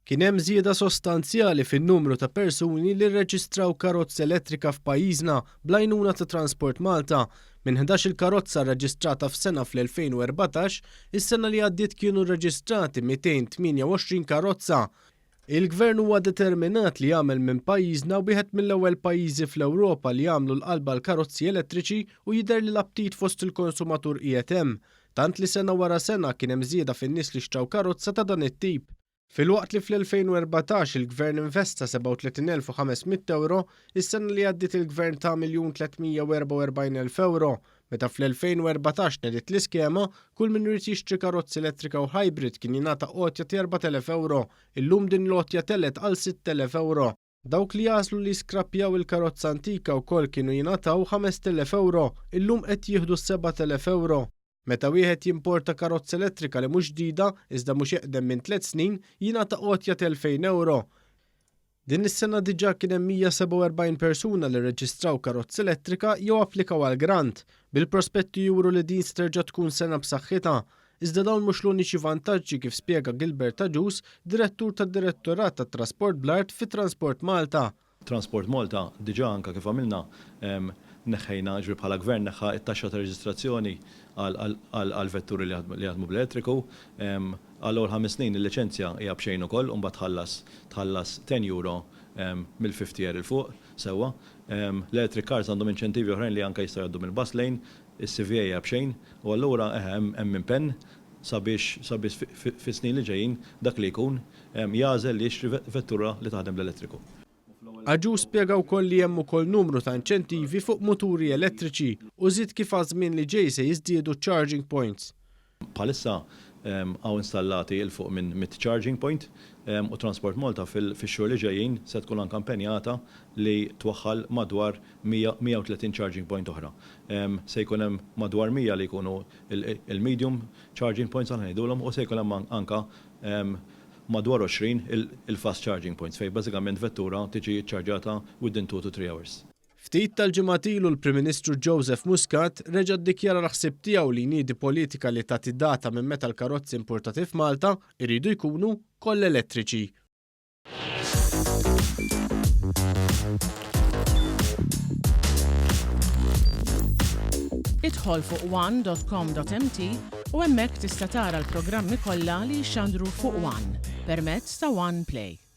Kien hemm żieda sostanzjali fin-numru ta' persuni li rreġistraw karozza elettrika f'pajjiżna bl-għajnuna ta' Transport Malta. Minn 11 karozza rreġistrata f'sena fl-2014, is-sena li għaddiet kienu rreġistrati 228 karozza. Il-Gvern huwa determinat li jagħmel minn pajjiżna wieħed mill-ewwel pajjiżi fl-Ewropa li jagħmlu l-qalba l-karozzi elettriċi u jidher li l-aptit fost il-konsumatur qiegħed hemm. Tant li sena wara sena kien hemm żieda fin-nies li xtraw karozza ta' dan it-tip. Filwaqt li fl-2014 il-Gvern investa 37,500 euro, is-sena li għaddiet il-Gvern ta' 1,344,000 euro. Meta fl-2014 nediet l-iskema, kull min irid jixtri karozza elettrika u hybrid kien jingħata qgħodja ta' 4,000 euro. Illum din l-qgħodja telet għal 6,000 euro. Dawk li jaslu li skrappjaw il-karozza antika wkoll kienu jingħataw 5,000 euro, illum qed jieħdu 7,000 euro. Meta wieħed jimporta karozza elettrika li mhux ġdida iżda mhux jeqdem minn 3 snin jingħata qgħodja ta' 2,000 euro. Din is-sena diġà kien hemm 147 persuna li rreġistraw karozza elettrika jew applikaw għal grant, bil-prospetti juru li din sterġa' tkun sena b'saħħitha. Iżda dawn mhux l-uniċi vantaġġi kif spjega Gilbert Aġus, direttur tad-Direttorat tat-Trasport bl-Art fi Transport Malta. Transport Malta diġà anke kif għamilna neħħejna ġbir bħala gvern neħħa it-taxxa ta' reġistrazzjoni għal vetturi li jaħdmu bl-elettriku. Għal 5 snin il-liċenzja hija b'xejn ukoll u mbagħad tħallas 10 euro mill-50 il fuq sewwa. L-electric cars għandhom inċentivi oħrajn li anke jistgħu jgħaddu mill-bus lane, is-CVA hija b'xejn u allura hemm impenn sabiex fis-snin li ġejjin dak li jkun jażel li jixtri vettura li taħdem bl-elettriku. Aġus spjega wkoll li hemm ukoll numru ta' inċentivi fuq muturi elettriċi u żied kif għaż-żmien li ġej se jiżdiedu charging points. Bħalissa hawn installati il fuq minn 100 charging point u Transport Malta fix-xhur li ġejjin se tkun anke impenjata li twaħħal madwar 130 charging point oħra. Se jkun hemm madwar 100 li jkunu il-medium charging points aħna ngħidulhom u se jkun hemm anke madwar 20 il-fast charging points fej bażikament vettura tiġi ċċarġata within 2 to 3 hours. Ftit tal-ġimgħat ilu l-Prim Ministru Joseph Muscat reġa' ddikjara l-ħsieb tiegħu li jniedi politika li tagħti data minn meta l-karozzi importati f'Malta jridu jkunu kollha elettriċi. Idħol fuq one.com.mt u hemmhekk tista' tara l-programmi kollha li jxandru fuq One permezz ta' One Play.